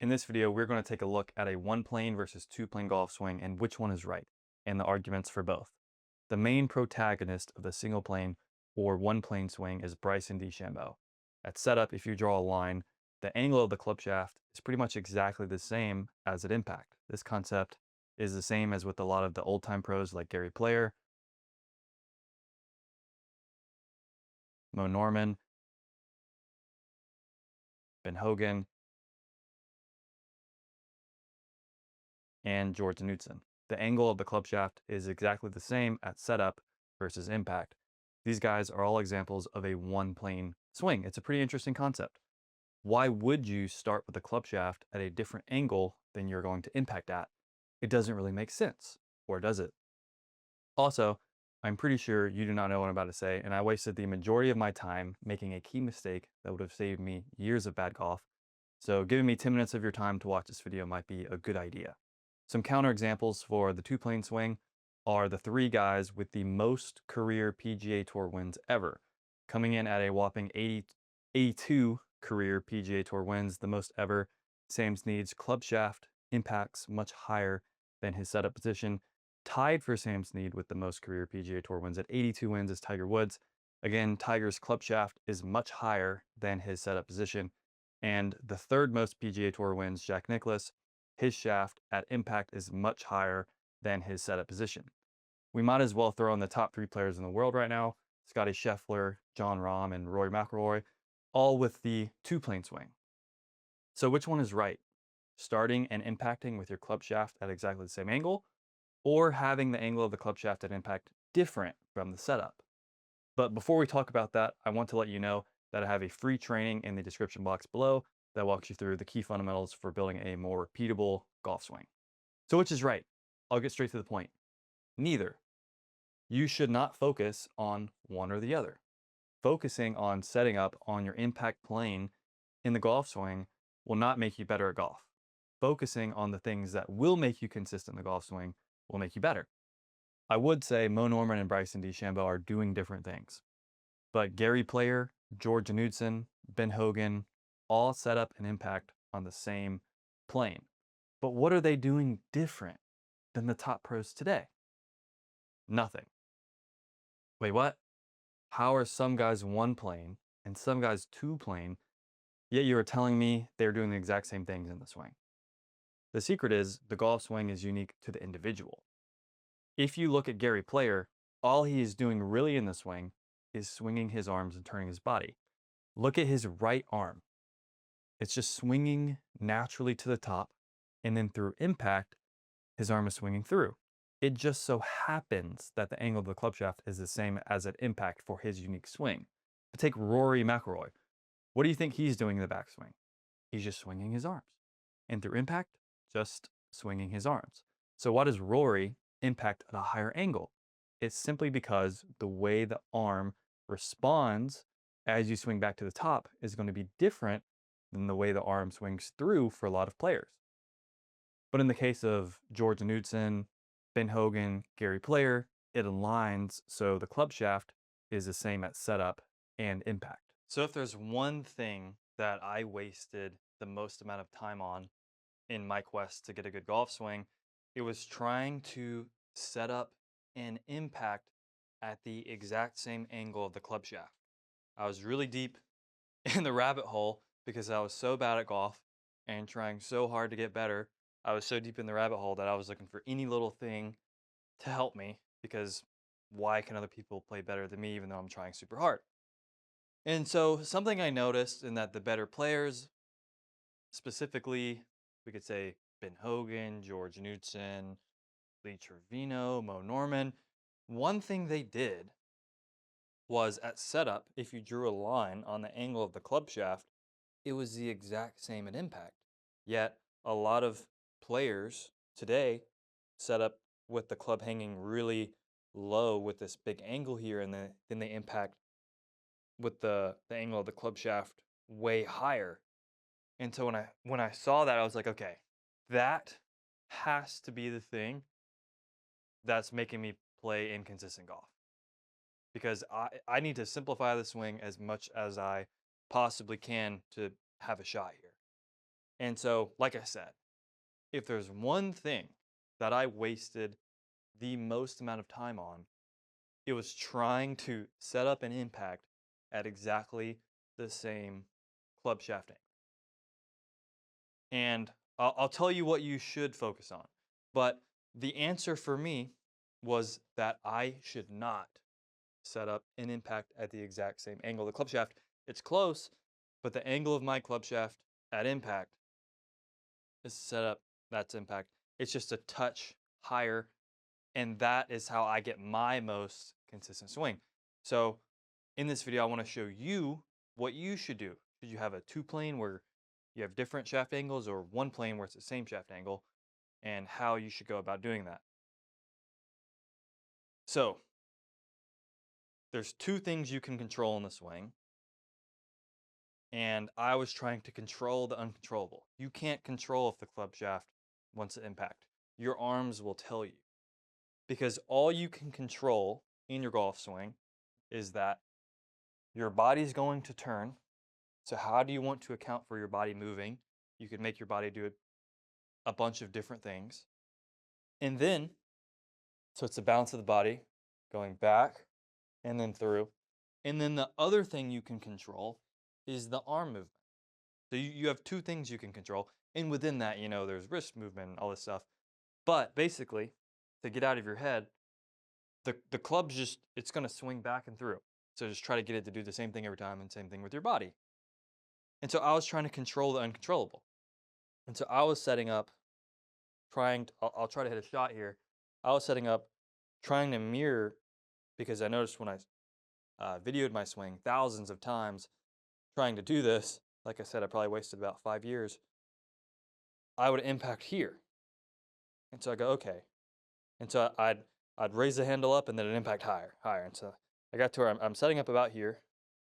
In this video, we're going to take a look at a one-plane versus two-plane golf swing and which one is right, and the arguments for both. The main protagonist of the single-plane or one-plane swing is Bryson DeChambeau. At setup, if you draw a line, the angle of the club shaft is pretty much exactly the same as at impact. This concept is the same as with a lot of the old-time pros like Gary Player, Mo Norman, Ben Hogan, and George Knudson. The angle of the club shaft is exactly the same at setup versus impact. These guys are all examples of a one-plane swing. It's a pretty interesting concept. Why would you start with the club shaft at a different angle than you're going to impact at? It doesn't really make sense, or does it? Also, I'm pretty sure you do not know what I'm about to say, and I wasted the majority of my time making a key mistake that would have saved me years of bad golf. So giving me 10 minutes of your time to watch this video might be a good idea. Some counterexamples for the two-plane swing are the three guys with the most career PGA Tour wins ever, coming in at a whopping 82 career PGA Tour wins, the most ever. Sam Snead's club shaft impacts much higher than his setup position. Tied for Sam Snead with the most career PGA Tour wins at 82 wins is Tiger Woods. Again, Tiger's club shaft is much higher than his setup position. And the third most PGA Tour wins, Jack Nicklaus, his shaft at impact is much higher than his setup position. We might as well throw in the top three players in the world right now, Scotty Scheffler, Jon Rahm, and Rory McIlroy, all with the two-plane swing. So which one is right? Starting and impacting with your club shaft at exactly the same angle, or having the angle of the club shaft at impact different from the setup? But before we talk about that, I want to let you know that I have a free training in the description box below that walks you through the key fundamentals for building a more repeatable golf swing. So which is right? I'll get straight to the point. Neither. You should not focus on one or the other. Focusing on setting up on your impact plane in the golf swing will not make you better at golf. Focusing on the things that will make you consistent in the golf swing will make you better. I would say Mo Norman and Bryson DeChambeau are doing different things. But Gary Player, George Knudson, Ben Hogan, all set up an impact on the same plane. But what are they doing different than the top pros today? Nothing. Wait, what? How are some guys one plane and some guys two plane, yet you are telling me they're doing the exact same things in the swing? The secret is the golf swing is unique to the individual. If you look at Gary Player, all he is doing really in the swing is swinging his arms and turning his body. Look at his right arm. It's just swinging naturally to the top, and then through impact, his arm is swinging through. It just so happens that the angle of the club shaft is the same as at impact for his unique swing. But take Rory McIlroy. What do you think he's doing in the backswing? He's just swinging his arms. And through impact, just swinging his arms. So why does Rory impact at a higher angle? It's simply because the way the arm responds as you swing back to the top is going to be different than the way the arm swings through for a lot of players. But in the case of George Knudson, Ben Hogan, Gary Player, it aligns so the club shaft is the same at setup and impact. So if there's one thing that I wasted the most amount of time on in my quest to get a good golf swing, it was trying to set up and impact at the exact same angle of the club shaft. I was really deep in the rabbit hole because I was so bad at golf and trying so hard to get better. I was so deep in the rabbit hole that I was looking for any little thing to help me, because why can other people play better than me even though I'm trying super hard? And so something I noticed in that the better players, specifically, we could say Ben Hogan, George Knudson, Lee Trevino, Mo Norman, one thing they did was at setup, if you drew a line on the angle of the club shaft, it was the exact same at impact. Yet a lot of players today set up with the club hanging really low with this big angle here, and then they impact with the angle of the club shaft way higher. And so when I saw that, I was like, okay, that has to be the thing that's making me play inconsistent golf. Because I need to simplify the swing as much as I possibly can to have a shot here. And so, like I said, if there's one thing that I wasted the most amount of time on, it was trying to set up an impact at exactly the same club shaft angle. And I'll tell you what you should focus on. But the answer for me was that I should not set up an impact at the exact same angle. The club shaft, it's close, but the angle of my club shaft at impact is set up, that's impact. It's just a touch higher, and that is how I get my most consistent swing. So in this video, I want to show you what you should do. Should you have a two plane where you have different shaft angles, or one plane where it's the same shaft angle, and how you should go about doing that. So there's two things you can control in the swing, and I was trying to control the uncontrollable. You can't control if the club shaft wants to impact. Your arms will tell you, because all you can control in your golf swing is that your body's going to turn. So how do you want to account for your body moving? You could make your body do a bunch of different things. And then, so it's the balance of the body going back and then through. And then the other thing you can control is the arm movement. So you have two things you can control. And within that, there's wrist movement and all this stuff. But basically, to get out of your head, the club's just, it's going to swing back and through. So just try to get it to do the same thing every time, and same thing with your body. And so I was trying to control the uncontrollable. And so I was setting up, I'll try to hit a shot here. I was setting up, trying to mirror, because I noticed when I videoed my swing thousands of times trying to do this, like I said, I probably wasted about 5 years. I would impact here. And so I go, okay. And so I'd raise the handle up and then it'd impact higher. And so I got to where I'm setting up about here.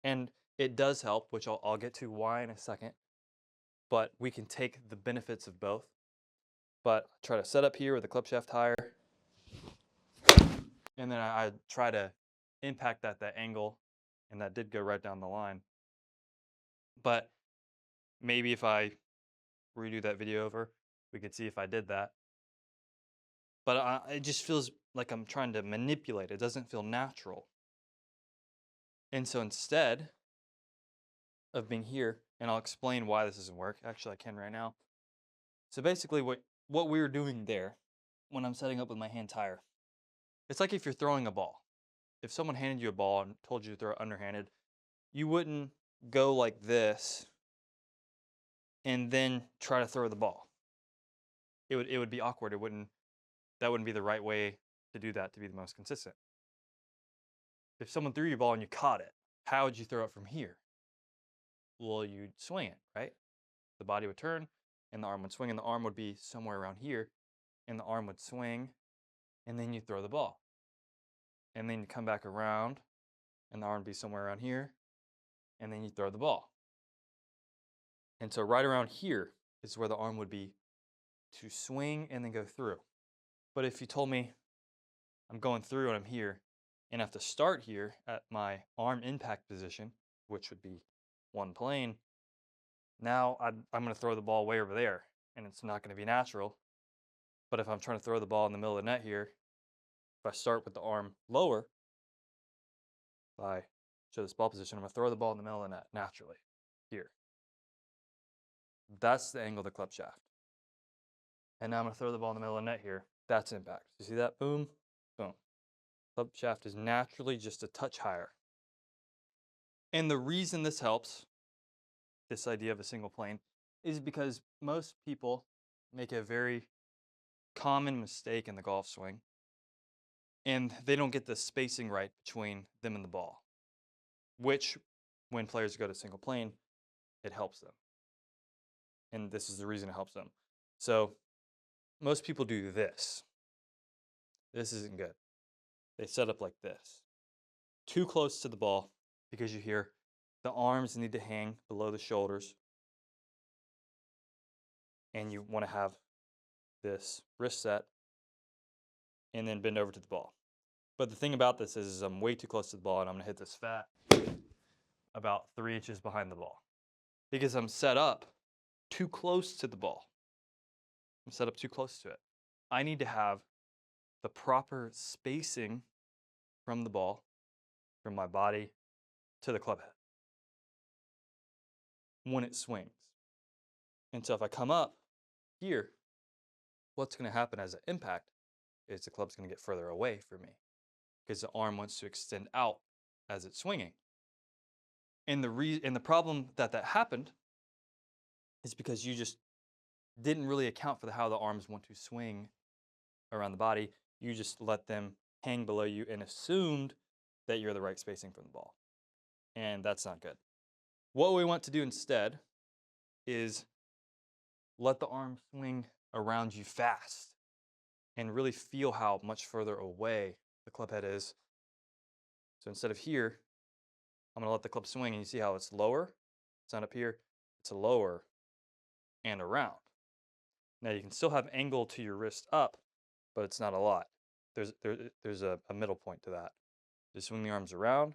And it does help, which I'll get to why in a second. But we can take the benefits of both. But I try to set up here with the club shaft higher. And then I try to impact that angle. And that did go right down the line. But maybe if I redo that video over, we could see if I did that. But it just feels like I'm trying to manipulate. It doesn't feel natural. And so instead of being here, and I'll explain why this doesn't work. Actually, I can right now. So basically what we were doing there, when I'm setting up with my hands higher, it's like if you're throwing a ball. If someone handed you a ball and told you to throw it underhanded, you wouldn't go like this and then try to throw the ball. It would be awkward. That wouldn't be the right way to do that to be the most consistent. If someone threw you a ball and you caught it, how would you throw it from here? Well, you'd swing it, right? The body would turn and the arm would swing, and the arm would be somewhere around here, and the arm would swing, and then you throw the ball. And then you come back around and the arm would be somewhere around here, and then you throw the ball. And so right around here is where the arm would be to swing and then go through. But if you told me I'm going through and I'm here, and I have to start here at my arm impact position, which would be one plane, now I'm going to throw the ball way over there, and it's not going to be natural. But if I'm trying to throw the ball in the middle of the net here, if I start with the arm lower, if I show this ball position, I'm going to throw the ball in the middle of the net naturally here. That's the angle of the club shaft. And now I'm going to throw the ball in the middle of the net here. That's impact. You see that? Boom, boom. Club shaft is naturally just a touch higher. And the reason this helps, this idea of a single plane, is because most people make a very common mistake in the golf swing, and they don't get the spacing right between them and the ball, which when players go to single plane, it helps them. And this is the reason it helps them. So most people do this. This isn't good. They set up like this, too close to the ball, because you hear the arms need to hang below the shoulders, and you want to have this wrist set and then bend over to the ball. But the thing about this is I'm way too close to the ball, and I'm going to hit this fat about 3 inches behind the ball, because I'm set up too close to the ball. I'm set up too close to it. I need to have the proper spacing from the ball, from my body to the club head when it swings. And so if I come up here, what's going to happen as an impact is the club's going to get further away from me because the arm wants to extend out as it's swinging. And the problem that happened is because you just didn't really account for how the arms want to swing around the body. You just let them hang below you and assumed that you're the right spacing from the ball. And that's not good. What we want to do instead is let the arm swing around you fast and really feel how much further away the club head is. So instead of here, I'm going to let the club swing, and you see how it's lower? It's not up here. It's lower and around. Now you can still have angle to your wrist up, but it's not a lot. There's a middle point to that. Just swing the arms around,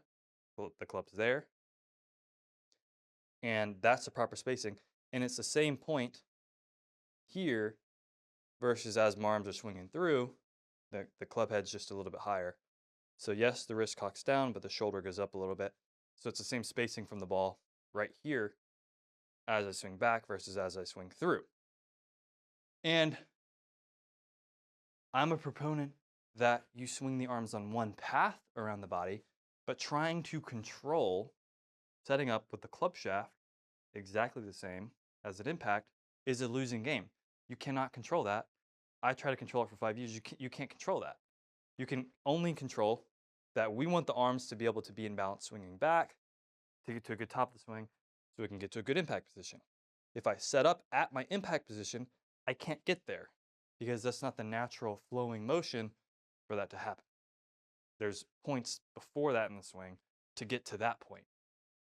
the club's there, and that's the proper spacing. And it's the same point here versus as my arms are swinging through, the club head's just a little bit higher. So yes, the wrist cocks down, but the shoulder goes up a little bit. So it's the same spacing from the ball right here as I swing back versus as I swing through. And I'm a proponent that you swing the arms on one path around the body, but trying to control setting up with the club shaft exactly the same as an impact is a losing game. You cannot control that. I try to control it for 5 years. You can't control that. You can only control that we want the arms to be able to be in balance swinging back to get to a good top of the swing so we can get to a good impact position. If I set up at my impact position, I can't get there because that's not the natural flowing motion for that to happen. There's points before that in the swing to get to that point.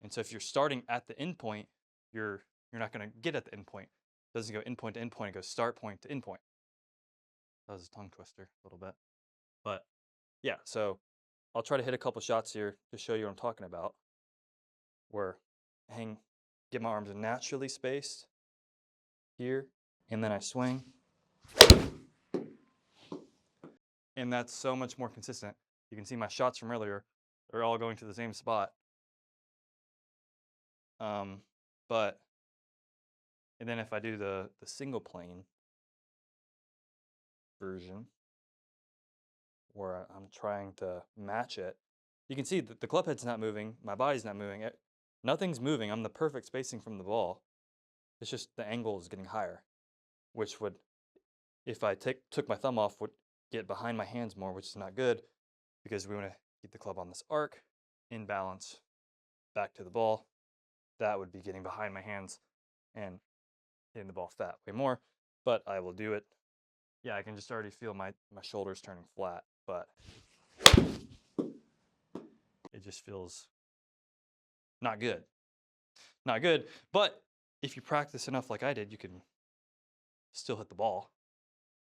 And so if you're starting at the end point, you're not going to get at the end point. It doesn't go end point to end point, it goes start point to end point. That was a tongue twister a little bit. But yeah, so I'll try to hit a couple shots here to show you what I'm talking about. Where get my arms naturally spaced here, and then I swing. And that's so much more consistent. You can see my shots from earlier, they're all going to the same spot. And then if I do the single plane version, where I'm trying to match it, you can see that the club head's not moving, my body's not moving, nothing's moving. I'm the perfect spacing from the ball. It's just the angle is getting higher, which would, if I took my thumb off, would get behind my hands more, which is not good because we want to keep the club on this arc, in balance, back to the ball. That would be getting behind my hands and hitting the ball that way more, but I will do it. Yeah, I can just already feel my shoulders turning flat, but it just feels not good. Not good, but if you practice enough like I did, you can still hit the ball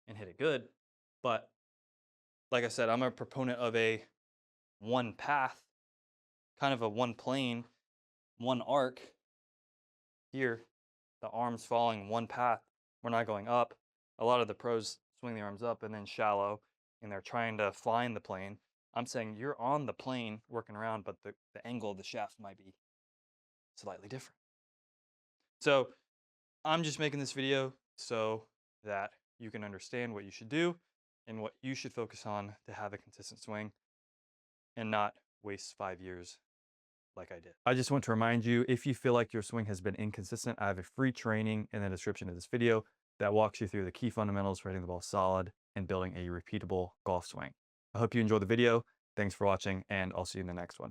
and hit it good. But like I said, I'm a proponent of a one path, kind of a one plane, one arc. Here, the arms following one path. We're not going up. A lot of the pros swing the arms up and then shallow, and they're trying to find the plane. I'm saying you're on the plane working around, but the angle of the shaft might be slightly different. So I'm just making this video so that you can understand what you should do and what you should focus on to have a consistent swing and not waste 5 years like I did. I just want to remind you, if you feel like your swing has been inconsistent, I have a free training in the description of this video that walks you through the key fundamentals for hitting the ball solid and building a repeatable golf swing. I hope you enjoyed the video. Thanks for watching, and I'll see you in the next one.